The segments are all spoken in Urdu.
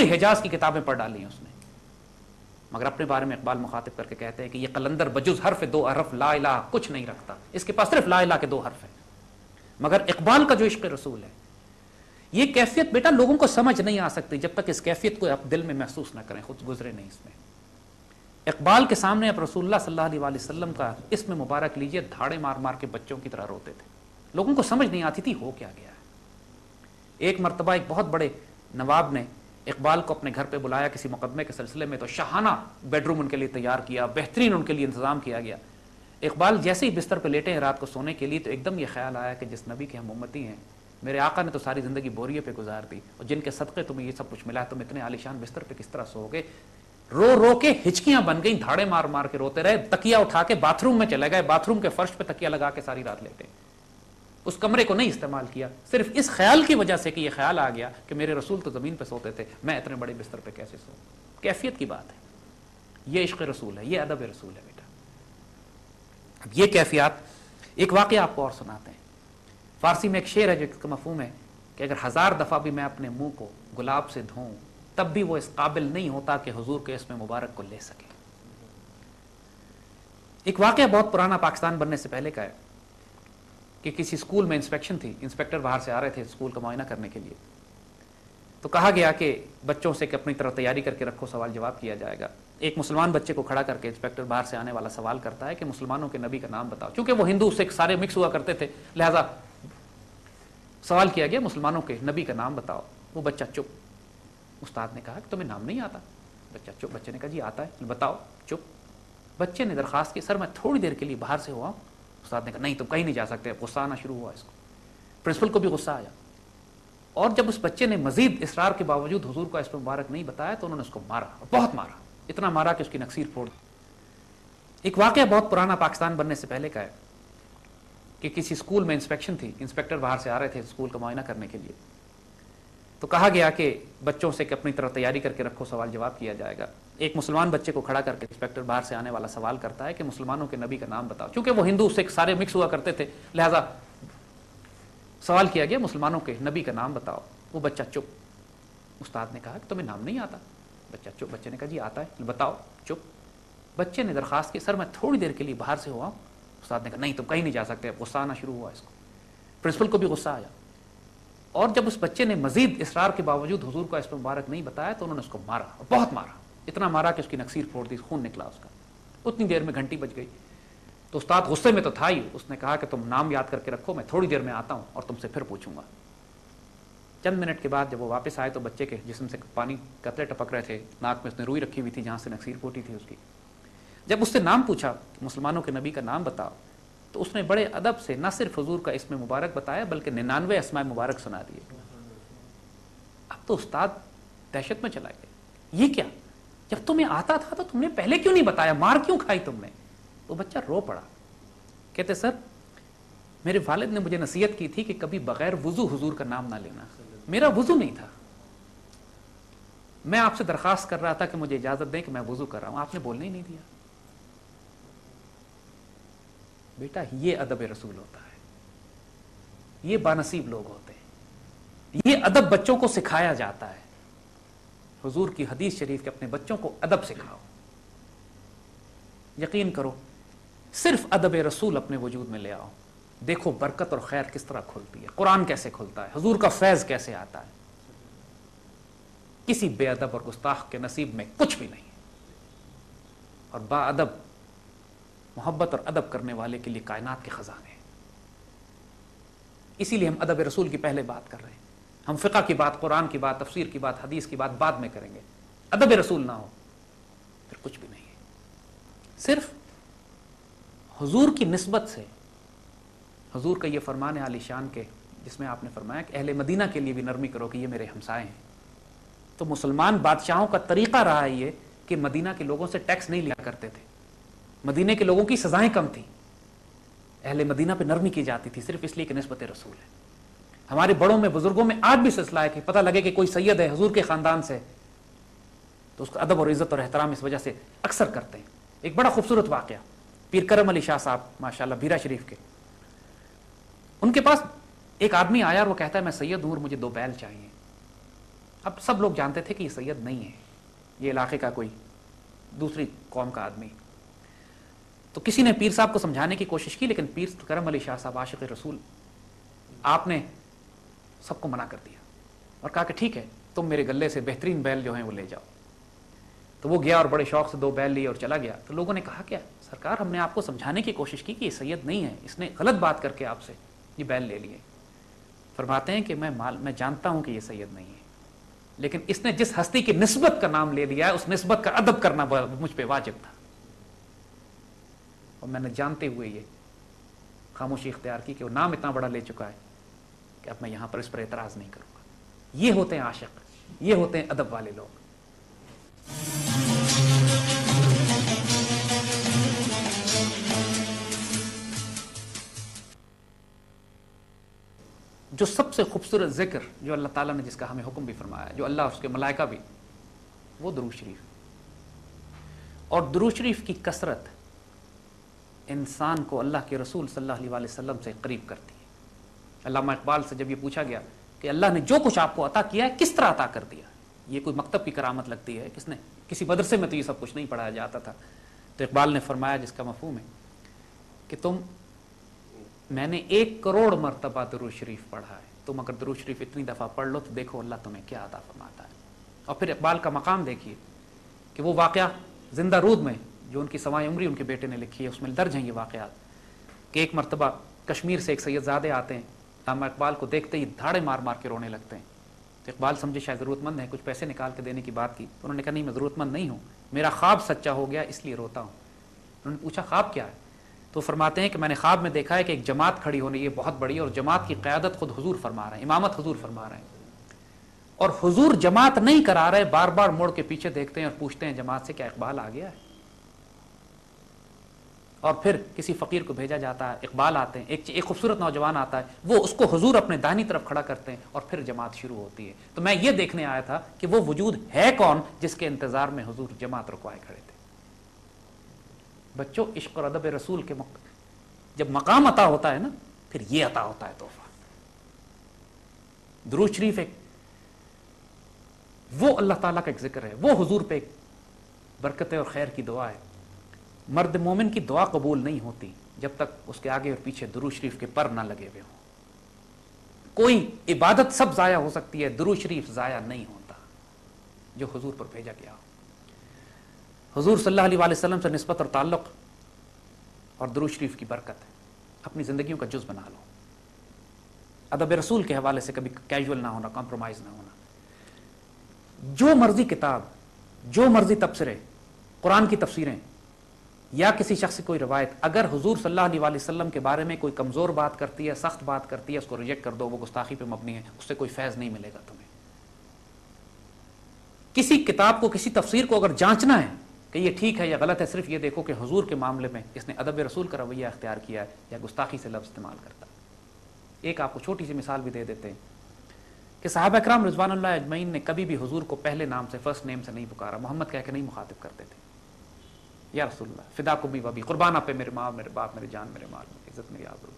پوری حجاز کی کتابیں پڑھ ڈالی ہیں اس نے، مگر اپنے بارے میں اقبال مخاطب کر کے کہتے ہیں کہ یہ قلندر بجز حرف دو حرف لا الہ کچھ نہیں رکھتا، اس کے پاس صرف لا الہ کے دو حرف ہیں۔ مگر اقبال کا جو عشق رسول ہے، یہ کیفیت بیٹا لوگوں کو سمجھ نہیں آ سکتی جب تک اس کیفیت کو آپ دل میں محسوس نہ کریں، خود گزرے نہیں اس میں۔ اقبال کے سامنے آپ رسول اللہ صلی اللہ علیہ وسلم کا اسم مبارک لیجئے، دھاڑے مار مار کے بچوں کی طرح روتے تھے، لوگوں کو سمجھ نہیں آتی تھی ہو کیا گیا ہے۔ ایک مرتبہ ایک بہت بڑے نواب نے اقبال کو اپنے گھر پہ بلایا کسی مقدمے کے سلسلے میں، تو شاہانہ بیڈ روم ان کے لیے تیار کیا، بہترین ان کے لیے انتظام کیا گیا۔ اقبال جیسے ہی بستر پہ لیٹے ہیں رات کو سونے کے لیے، تو ایک دم یہ خیال آیا کہ جس نبی کے ہم امتی ہیں، میرے آقا نے تو ساری زندگی بوریے پہ گزار دی، اور جن کے صدقے تمہیں یہ سب کچھ ملا ہے، تم اتنے عالیشان بستر پہ کس طرح سو گے؟ رو رو کے ہچکیاں بن گئیں، دھاڑے مار مار کے روتے رہے، تکیا اٹھا کے باتھ روم میں چلے گئے، باتھ روم کے فرش پہ تکیا لگا کے ساری رات لیٹے، اس کمرے کو نہیں استعمال کیا، صرف اس خیال کی وجہ سے کہ یہ خیال آ گیا کہ میرے رسول تو زمین پہ سوتے تھے، میں اتنے بڑے بستر پہ کیسے سو۔ کیفیت کی بات ہے، یہ عشق رسول ہے، یہ ادب رسول ہے بیٹا۔ اب یہ کیفیات، ایک واقعہ آپ کو اور سناتے ہیں۔ فارسی میں ایک شعر ہے جس کا مفہوم ہے کہ اگر 1000 دفعہ بھی میں اپنے منہ کو گلاب سے دھوؤں، تب بھی وہ اس قابل نہیں ہوتا کہ حضور کے اسم مبارک کو لے سکے۔ ایک واقعہ بہت پرانا، پاکستان بننے سے پہلے کا ہے کہ کسی اسکول میں انسپیکشن تھی، انسپیکٹر باہر سے آ رہے تھے اسکول کا معائنہ کرنے کے لیے، تو کہا گیا کہ بچوں سے کہ اپنی طرف تیاری کر کے رکھو، سوال جواب کیا جائے گا۔ ایک مسلمان بچے کو کھڑا کر کے انسپیکٹر باہر سے آنے والا سوال کرتا ہے کہ مسلمانوں کے نبی کا نام بتاؤ۔ چونکہ وہ ہندو سکھ سارے مکس ہوا کرتے تھے، لہذا سوال کیا گیا مسلمانوں کے نبی کا نام بتاؤ۔ وہ بچہ چپ۔ استاد نے کہا کہ تمہیں نام نہیں آتا؟ بچہ چپ۔ بچے نے کہا جی آتا ہے۔ بتاؤ۔ چپ۔ بچے نے درخواست کی سر میں تھوڑی دیر کے لیے باہر سے ہوا۔ استاد نے کہا نہیں تم کہیں نہیں جا سکتے۔ غصہ آنا شروع ہوا اس کو، پرنسپل کو بھی غصہ آیا، اور جب اس بچے نے مزید اصرار کے باوجود حضور کا اسم مبارک نہیں بتایا تو انہوں نے اس کو مارا، بہت مارا، اتنا مارا کہ اس کی نکسیر پھوڑ دی۔ ایک واقعہ بہت پرانا، پاکستان بننے سے پہلے کا ہے کہ کسی اسکول میں انسپیکشن تھی، انسپیکٹر باہر سے آ رہے تھے اسکول کا معائنہ کرنے کے لیے، تو کہا گیا کہ بچوں سے کہ اپنی طرف تیاری کر کے رکھو، سوال جواب کیا جائے گا۔ ایک مسلمان بچے کو کھڑا کر کے انسپیکٹر باہر سے آنے والا سوال کرتا ہے کہ مسلمانوں کے نبی کا نام بتاؤ۔ چونکہ وہ ہندو سکھ سارے مکس ہوا کرتے تھے، لہذا سوال کیا گیا مسلمانوں کے نبی کا نام بتاؤ۔ وہ بچہ چپ۔ استاد نے کہا کہ تمہیں نام نہیں آتا؟ بچہ چپ۔ بچے نے کہا جی آتا ہے۔ بتاؤ۔ چپ۔ بچے نے درخواست کی سر میں تھوڑی دیر کے لیے باہر سے ہوا۔ استاد نے کہا نہیں تم کہیں نہیں جا سکتے۔ غصہ آنا شروع ہوا اس کو، پرنسپل کو بھی غصہ آیا، اور جب اس بچے نے مزید اصرار کے باوجود حضور کا اسم مبارک نہیں بتایا تو انہوں نے اس کو مارا، بہت مارا، اتنا مارا کہ اس کی نکسیر پھوڑ دی، خون نکلا اس کا۔ اتنی دیر میں گھنٹی بج گئی، تو استاد غصے میں تو تھا ہی، اس نے کہا کہ تم نام یاد کر کے رکھو، میں تھوڑی دیر میں آتا ہوں اور تم سے پھر پوچھوں گا۔ چند منٹ کے بعد جب وہ واپس آئے تو بچے کے جسم سے پانی قطرے ٹپک رہے تھے، ناک میں اس نے روئی رکھی ہوئی تھی جہاں سے نکسیر پھوٹی تھی اس کی۔ جب اس سے نام پوچھا کہ مسلمانوں کے نبی کا نام بتاؤ، تو اس نے بڑے ادب سے نہ صرف حضور کا اسم مبارک بتایا بلکہ 99 اسماء مبارک سنا دیے۔ اب تو استاد دہشت میں چلا گیا، یہ کیا؟ جب تمہیں آتا تھا تو تم نے پہلے کیوں نہیں بتایا؟ مار کیوں کھائی تم نے؟ وہ بچہ رو پڑا، کہتے سر میرے والد نے مجھے نصیحت کی تھی کہ کبھی بغیر وضو حضور کا نام نہ لینا، میرا وضو نہیں تھا، میں آپ سے درخواست کر رہا تھا کہ مجھے اجازت دیں کہ میں وضو کر رہا ہوں، آپ نے بولنے ہی نہیں دیا۔ بیٹا یہ ادب رسول ہوتا ہے، یہ بانصیب لوگ ہوتے ہیں، یہ ادب بچوں کو سکھایا جاتا ہے۔ حضور کی حدیث شریف کے اپنے بچوں کو ادب سکھاؤ۔ یقین کرو صرف ادب رسول اپنے وجود میں لے آؤ، دیکھو برکت اور خیر کس طرح کھلتی ہے، قرآن کیسے کھلتا ہے، حضور کا فیض کیسے آتا ہے۔ کسی بے ادب اور گستاخ کے نصیب میں کچھ بھی نہیں ہے، اور با ادب محبت اور ادب کرنے والے کے لیے کائنات کے خزانے ہیں۔ اسی لیے ہم ادب رسول کی پہلے بات کر رہے ہیں، ہم فقہ کی بات، قرآن کی بات، تفسیر کی بات، حدیث کی بات بعد میں کریں گے۔ ادب رسول نہ ہو پھر کچھ بھی نہیں ہے۔ صرف حضور کی نسبت سے، حضور کا یہ فرمان ہے عالی شان کے جس میں آپ نے فرمایا کہ اہل مدینہ کے لیے بھی نرمی کرو کہ یہ میرے ہمسائے ہیں، تو مسلمان بادشاہوں کا طریقہ رہا ہے یہ کہ مدینہ کے لوگوں سے ٹیکس نہیں لیا کرتے تھے، مدینے کے لوگوں کی سزائیں کم تھیں، اہل مدینہ پہ نرمی کی جاتی تھی، صرف اس لیے کہ نسبت رسول ہے۔ ہمارے بڑوں میں، بزرگوں میں آج بھی سلسلہ ہے کہ پتہ لگے کہ کوئی سید ہے حضور کے خاندان سے، تو اس کا ادب اور عزت اور احترام اس وجہ سے اکثر کرتے ہیں۔ ایک بڑا خوبصورت واقعہ، پیر کرم علی شاہ صاحب ماشاءاللہ بیرا شریف کے، ان کے پاس ایک آدمی آیا اور وہ کہتا ہے میں سید ہوں اور مجھے 2 بیل چاہیے۔ اب سب لوگ جانتے تھے کہ یہ سید نہیں ہے، یہ علاقے کا کوئی دوسری قوم کا آدمی. تو کسی نے پیر صاحب کو سمجھانے کی کوشش کی، لیکن پیر کرم علی شاہ صاحب عاشق رسول، آپ نے سب کو منع کر دیا اور کہا کہ ٹھیک ہے، تم میرے گلے سے بہترین بیل جو ہیں وہ لے جاؤ. تو وہ گیا اور بڑے شوق سے 2 بیل لیے اور چلا گیا. تو لوگوں نے کہا کیا سرکار، ہم نے آپ کو سمجھانے کی کوشش کی کہ یہ سید نہیں ہے، اس نے غلط بات کر کے آپ سے یہ بیل لے لیے. فرماتے ہیں کہ میں جانتا ہوں کہ یہ سید نہیں ہے، لیکن اس نے جس ہستی کی نسبت کا نام لے لیا ہے اس نسبت کا ادب کرنا مجھ پہ واجب تھا، اور میں نے جانتے ہوئے یہ خاموشی اختیار کی کہ وہ نام اتنا بڑا لے چکا ہے کہ اب میں یہاں پر اس پر اعتراض نہیں کروں گا. یہ ہوتے ہیں عاشق، یہ ہوتے ہیں ادب والے لوگ. جو سب سے خوبصورت ذکر جو اللہ تعالیٰ نے جس کا ہمیں حکم بھی فرمایا ہے، جو اللہ اس کے ملائکہ بھی، وہ درود شریف. اور درود شریف کی کثرت انسان کو اللہ کے رسول صلی اللہ علیہ وسلم سے قریب کرتی ہے. علامہ اقبال سے جب یہ پوچھا گیا کہ اللہ نے جو کچھ آپ کو عطا کیا ہے کس طرح عطا کر دیا، یہ کوئی مکتب کی کرامت لگتی ہے، کس نے، کسی مدرسے میں تو یہ سب کچھ نہیں پڑھایا جاتا تھا. تو اقبال نے فرمایا جس کا مفہوم ہے کہ میں نے 1 کروڑ مرتبہ درود شریف پڑھا ہے، تم اگر درود شریف اتنی دفعہ پڑھ لو تو دیکھو اللہ تمہیں کیا عطا فرماتا ہے. اور پھر اقبال کا مقام دیکھیے کہ وہ واقعہ زندہ رود میں جو ان کی سوائے عمری ان کے بیٹے نے لکھی ہے، اس میں درج ہیں یہ واقعات کہ ایک مرتبہ کشمیر سے ایک سید زادے آتے ہیں، علامہ اقبال کو دیکھتے ہی دھاڑے مار مار کے رونے لگتے ہیں. تو اقبال سمجھے شاید ضرورت مند ہے، کچھ پیسے نکال کے دینے کی بات کی. انہوں نے کہا نہیں، میں ضرورت مند نہیں ہوں، میرا خواب سچا ہو گیا اس لیے روتا ہوں. انہوں نے پوچھا خواب کیا ہے؟ تو فرماتے ہیں کہ میں نے خواب میں دیکھا ہے کہ ایک جماعت کھڑی ہونی ہے بہت بڑی، اور جماعت کی قیادت خود حضور فرما رہے ہیں، امامت حضور فرما رہے ہیں، اور حضور جماعت نہیں کرا رہے، بار بار مڑ کے پیچھے دیکھتے ہیں اور پوچھتے ہیں جماعت سے کیا اقبال آ گیا ہے. اور پھر کسی فقیر کو بھیجا جاتا ہے، اقبال آتے ہیں، ایک خوبصورت نوجوان آتا ہے، وہ اس کو حضور اپنے داہنی طرف کھڑا کرتے ہیں اور پھر جماعت شروع ہوتی ہے. تو میں یہ دیکھنے آیا تھا کہ وہ وجود ہے کون جس کے انتظار میں حضور جماعت رکوائے کھڑے تھے. بچوں، عشق اور ادب رسول کے جب مقام عطا ہوتا ہے نا، پھر یہ عطا ہوتا ہے تحفہ. درود شریف ایک وہ اللہ تعالیٰ کا ایک ذکر ہے، وہ حضور پہ ایک برکت اور خیر کی دعا ہے. مرد مومن کی دعا قبول نہیں ہوتی جب تک اس کے آگے اور پیچھے درود شریف کے پر نہ لگے ہوئے ہوں. کوئی عبادت سب ضائع ہو سکتی ہے، درود شریف ضائع نہیں ہوتا جو حضور پر بھیجا گیا ہو. حضور صلی اللہ علیہ وسلم سے نسبت اور تعلق اور درود شریف کی برکت ہے، اپنی زندگیوں کا جز بنا لو. ادب رسول کے حوالے سے کبھی کیجول نہ ہونا، کمپرومائز نہ ہونا. جو مرضی کتاب، جو مرضی تبصرے، قرآن کی تفسیریں یا کسی شخص کی کوئی روایت، اگر حضور صلی اللہ علیہ وسلم کے بارے میں کوئی کمزور بات کرتی ہے، سخت بات کرتی ہے، اس کو ریجیکٹ کر دو، وہ گستاخی پہ مبنی ہے، اس سے کوئی فیض نہیں ملے گا تمہیں. کسی کتاب کو، کسی تفسیر کو اگر جانچنا ہے کہ یہ ٹھیک ہے یا غلط ہے، صرف یہ دیکھو کہ حضور کے معاملے میں اس نے ادب رسول کا رویہ اختیار کیا ہے یا گستاخی سے لفظ استعمال کرتا. ایک آپ کو چھوٹی سی مثال بھی دے دیتے ہیں کہ صحابہ اکرام رضوان اللہ اجمعین نے کبھی بھی حضور کو پہلے نام سے، فرسٹ نیم سے نہیں پکارا، محمد کہہ کے نہیں مخاطب کرتے تھے. یا رسول اللہ فداکم بی وبی، قربان آپ پہ میرے ماں، میرے باپ، میرے جان، میرے مال، میری عزت، میری آبرو.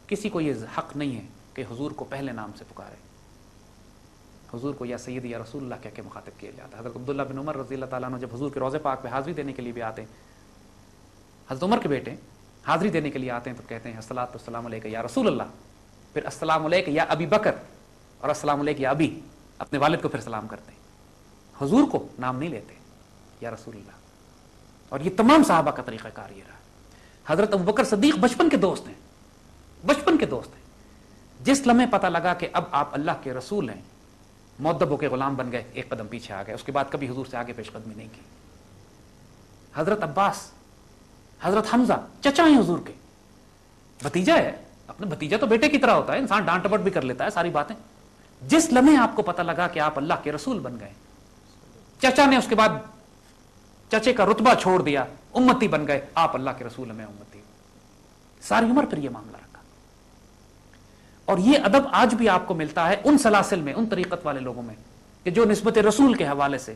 کسی کو یہ حق نہیں ہے کہ حضور کو پہلے نام سے پکارے. حضور کو یا سیدی یا رسول اللہ کہہ کے مخاطب کیا جاتا ہے. حضرت عبداللہ بن عمر رضی اللہ تعالیٰ عنہ جب حضور کے روضے پاک پہ حاضری دینے کے لیے بھی آتے ہیں، حضرت عمر کے بیٹے حاضری دینے کے لیے آتے ہیں تو کہتے ہیں الصلاۃ والسلام علیک یا رسول اللہ، پھر السلام علیک یا ابی بکر، اور السلام علیک یا ابی، اپنے والد کو پھر سلام کرتے ہیں. حضور کو نام نہیں لیتے، یا رسول اللہ. اور یہ تمام صحابہ کا طریقہ کار یہ رہا. حضرت ابوبکر صدیق بچپن کے دوست ہیں، بچپن کے دوست ہیں. جس لمحے پتہ لگا کہ اب آپ اللہ کے رسول ہیں، مؤدبوں کے غلام بن گئے، ایک قدم پیچھے آ گئے. اس کے بعد کبھی حضور سے آگے پیش قدمی نہیں کی. حضرت عباس، حضرت حمزہ چچا ہیں حضور کے، بھتیجا ہے. اپنے بھتیجا تو بیٹے کی طرح ہوتا ہے، انسان ڈانٹ ڈپٹ بھی کر لیتا ہے ساری باتیں. جس لمحے آپ کو پتہ لگا کہ آپ اللہ کے رسول بن گئے، چچا نے اس کے بعد چچے کا رتبہ چھوڑ دیا، امتی بن گئے، آپ اللہ کے رسول، میں امتی ہوں. ساری عمر پھر یہ معاملہ رکھا. اور یہ ادب آج بھی آپ کو ملتا ہے ان سلاسل میں، ان طریقت والے لوگوں میں کہ جو نسبت رسول کے حوالے سے،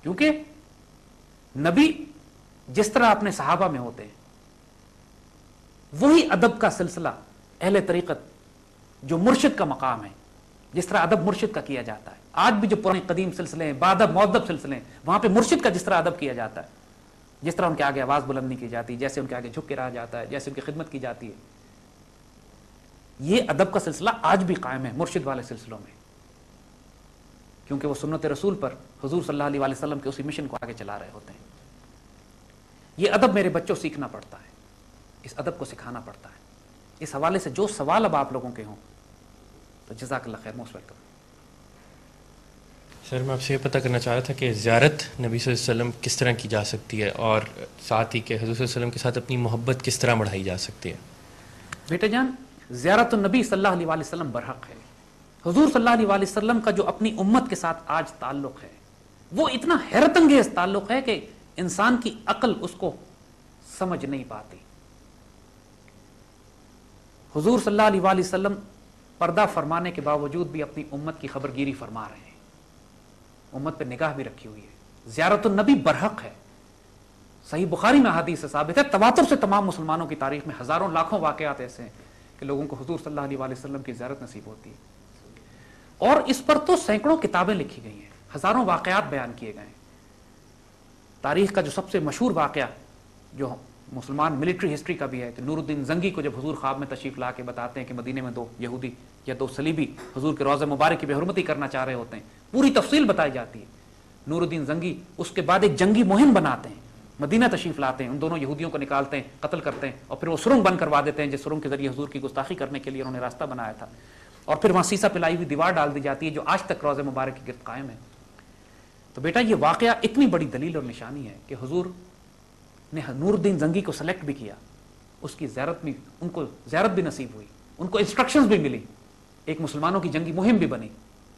کیونکہ نبی جس طرح اپنے صحابہ میں ہوتے ہیں، وہی ادب کا سلسلہ اہل طریقت جو مرشد کا مقام ہے، جس طرح ادب مرشد کا کیا جاتا ہے. آج بھی جو پرانے قدیم سلسلے ہیں، بادب معدب سلسلے ہیں، وہاں پہ مرشد کا جس طرح ادب کیا جاتا ہے، جس طرح ان کے آگے آواز بلند نہیں کی جاتی، جیسے ان کے آگے جھک کے رہا جاتا ہے، جیسے ان کی خدمت کی جاتی ہے، یہ ادب کا سلسلہ آج بھی قائم ہے مرشد والے سلسلوں میں، کیونکہ وہ سنت رسول پر حضور صلی اللہ علیہ وسلم کے اسی مشن کو آگے چلا رہے ہوتے ہیں. یہ ادب میرے بچوں سیکھنا پڑتا ہے، اس ادب کو سکھانا پڑتا ہے. اس حوالے سے جو سوال اب آپ لوگوں کے ہوں تو جزاک اللہ خیر، موسٹ ویلکم. سر میں آپ سے یہ پتہ کرنا چاہ رہا تھا کہ زیارت نبی صلی اللہ علیہ وسلم کس طرح کی جا سکتی ہے، اور ساتھ ہی کہ حضور صلی اللہ علیہ وسلم کے ساتھ اپنی محبت کس طرح بڑھائی جا سکتی ہے. بیٹے جان، زیارت النبی صلی اللہ علیہ وسلم برحق ہے. حضور صلی اللہ علیہ وسلم کا جو اپنی امت کے ساتھ آج تعلق ہے وہ اتنا حیرت انگیز تعلق ہے کہ انسان کی عقل اس کو سمجھ نہیں پاتی. حضور صلی اللہ علیہ وسلم پردہ فرمانے کے باوجود بھی اپنی امت کی خبرگیری فرما رہے ہیں، امت پہ نگاہ بھی رکھی ہوئی ہے. زیارت النبی برحق ہے. صحیح بخاری میں حدیث سے ثابت ہے، تواتر سے تمام مسلمانوں کی تاریخ میں ہزاروں لاکھوں واقعات ایسے ہیں کہ لوگوں کو حضور صلی اللہ علیہ وسلم کی زیارت نصیب ہوتی ہے. اور اس پر تو سینکڑوں کتابیں لکھی گئی ہیں، ہزاروں واقعات بیان کیے گئے ہیں. تاریخ کا جو سب سے مشہور واقعہ جو مسلمان ملٹری ہسٹری کا بھی ہے کہ نور الدین زنگی کو جب حضور خواب میں تشریف لا کے بتاتے ہیں کہ مدینے میں 2 یہودی یا 2 صلیبی حضور کے روضہ مبارک کی بے حرمتی کرنا چاہ رہے ہوتے ہیں، پوری تفصیل بتائی جاتی ہے. نور الدین زنگی اس کے بعد ایک جنگی مہم بناتے ہیں، مدینہ تشریف لاتے ہیں، ان دونوں یہودیوں کو نکالتے ہیں، قتل کرتے ہیں، اور پھر وہ سرنگ بند کروا دیتے ہیں جس سرنگ کے ذریعے حضور کی گستاخی کرنے کے لیے انہوں نے راستہ بنایا تھا. اور پھر وہاں سیسا پلائی ہوئی دیوار ڈال دی جاتی ہے جو آج تک روضہ مبارک کے گرد قائم ہے. تو بیٹا یہ واقعہ اتنی بڑی دلیل اور نشانی ہے کہ حضور نے نور الدین زنگی کو سلیکٹ بھی کیا، اس کی زیارت بھی، ان کو زیارت بھی نصیب ہوئی، ان کو انسٹرکشنز بھی ملی، ایک مسلمانوں کی جنگی مہم بھی بنی،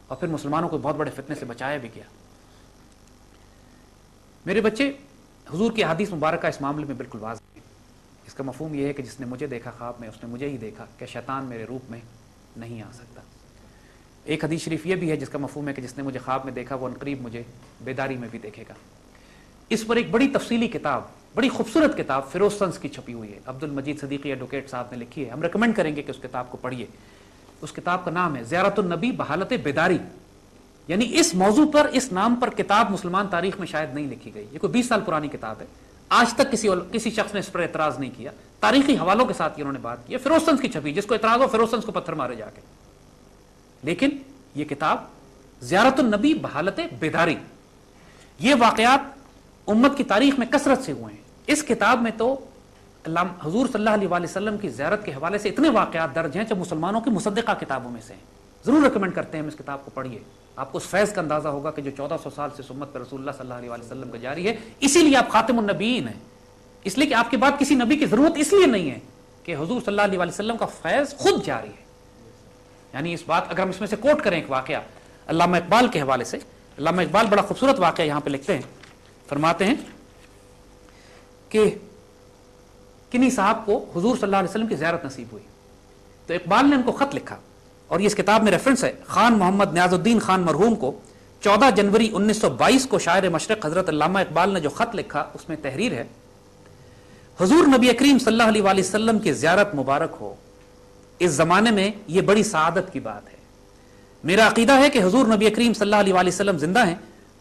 اور پھر مسلمانوں کو بہت بڑے فتنے سے بچایا بھی گیا. میرے بچے، حضور کی احادیث مبارکہ اس معاملے میں بالکل واضح ہے. اس کا مفہوم یہ ہے کہ جس نے مجھے دیکھا خواب میں اس نے مجھے ہی دیکھا، کہ شیطان میرے روپ میں نہیں آ سکتا. ایک حدیث شریف یہ بھی ہے جس کا مفہوم ہے کہ جس نے مجھے خواب میں دیکھا وہ عنقریب مجھے بیداری میں بھی دیکھے گا. اس پر ایک بڑی تفصیلی کتاب، بڑی خوبصورت کتاب فیروز سنس کی چھپی ہوئی ہے، عبد المجید صدیقی ایڈوکیٹ صاحب نے لکھی ہے. ہم ریکمینڈ کریں گے کہ اس کتاب کو پڑھیے. اس کتاب کا نام ہے زیارت النبی بحالت بیداری. یعنی اس موضوع پر، اس نام پر کتاب مسلمان تاریخ میں شاید نہیں لکھی گئی. یہ کوئی 20 سال پرانی کتاب ہے، آج تک کسی شخص نے اس پر اعتراض نہیں کیا. تاریخی حوالوں کے ساتھ انہوں نے بات کی. فیروز سنس کی چھپی، جس کو اعتراض ہو فیروز سنس کو پتھر مارے جا کے. لیکن یہ کتاب زیارت النبی بحالت بیداری، یہ واقعات امت کی تاریخ میں کثرت سے ہوئے ہیں. اس کتاب میں تو حضور صلی اللہ علیہ وسلم کی زیارت کے حوالے سے اتنے واقعات درج ہیں جو مسلمانوں کی مصدقہ کتابوں میں سے ہیں. ضرور ریکمینڈ کرتے ہیں ہم اس کتاب کو پڑھیے. آپ کو اس فیض کا اندازہ ہوگا کہ جو 1400 سال سے سنت پہ رسول اللہ صلی اللہ علیہ وسلم کا جاری ہے. اسی لیے آپ خاتم النبیین ہیں، اس لیے کہ آپ کے بعد کسی نبی کی ضرورت اس لیے نہیں ہے کہ حضور صلی اللہ علیہ وسلم کا فیض خود جاری ہے. یعنی اس بات اگر ہم اس میں سے کوٹ کریں ایک واقعہ علامہ اقبال کے حوالے سے، علامہ اقبال بڑا خوبصورت واقعہ یہاں پہ لکھتے ہیں. فرماتے ہیں کہ کنی صاحب کو حضور صلی اللہ علیہ وسلم کی زیارت نصیب ہوئی تو اقبال نے ان کو خط لکھا، اور یہ اس کتاب میں ریفرنس ہے. خان محمد نیاز الدین خان مرحوم کو 14 جنوری 1922 کو شاعر مشرق حضرت علامہ اقبال نے جو خط لکھا اس میں تحریر ہے: حضور نبی کریم صلی اللہ علیہ وسلم کی زیارت مبارک ہو. اس زمانے میں یہ بڑی سعادت کی بات ہے. میرا عقیدہ ہے کہ حضور نبی کریم صلی اللہ علیہ وسلم زندہ ہیں،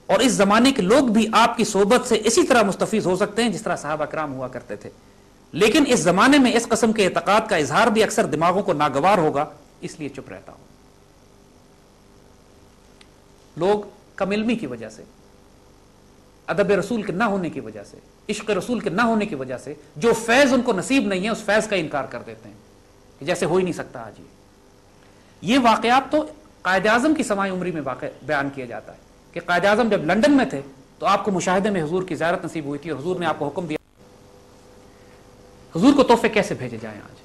اور اس زمانے کے لوگ بھی آپ کی صحبت سے اسی طرح مستفیض ہو سکتے ہیں جس طرح صحابہ کرام ہوا کرتے تھے. لیکن اس زمانے میں اس قسم کے اعتقاد کا اظہار بھی اکثر دماغوں کو ناگوار ہوگا، اس لیے چپ رہتا ہوں. لوگ کم علمی کی وجہ سے، ادب رسول کے نہ ہونے کی وجہ سے، عشق رسول کے نہ ہونے کی وجہ سے جو فیض ان کو نصیب نہیں ہے اس فیض کا انکار کر دیتے ہیں کہ جیسے ہو ہی نہیں سکتا آج. یہ واقعات تو قائد اعظم کی سمائی عمری میں واقع بیان کیا جاتا ہے کہ قائد اعظم جب لندن میں تھے تو آپ کو مشاہدے میں حضور کی زیارت نصیب ہوئی تھی، اور حضور نے آپ کو حکم دیا حضور کو تحفے کیسے بھیجے جائیں. آج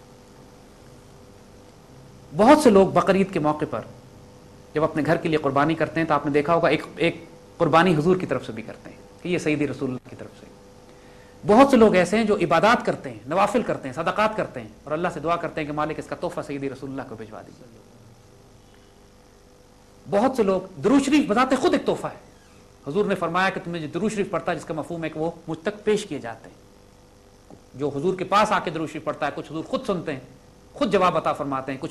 بہت سے لوگ بقرعید کے موقع پر جب اپنے گھر کے لیے قربانی کرتے ہیں تو آپ نے دیکھا ہوگا ایک قربانی حضور کی طرف سے بھی کرتے ہیں کہ یہ سیدی رسول اللہ کی طرف سے. بہت سے لوگ ایسے ہیں جو عبادات کرتے ہیں، نوافل کرتے ہیں، صدقات کرتے ہیں، اور اللہ سے دعا کرتے ہیں کہ مالک اس کا تحفہ سیدی رسول اللہ کو بھجوا دیجیے. بہت سے لوگ درود شریف بذات خود ایک تحفہ ہے. حضور نے فرمایا کہ تمہیں جو درود شریف پڑھتا ہے جس کا مفہوم ہے کہ وہ مجھ تک پیش کیے جاتے ہیں. جو حضور کے پاس آ کے درود شریف پڑھتا ہے، کچھ حضور خود سنتے ہیں، خود جواب عطا فرماتے ہیں، کچھ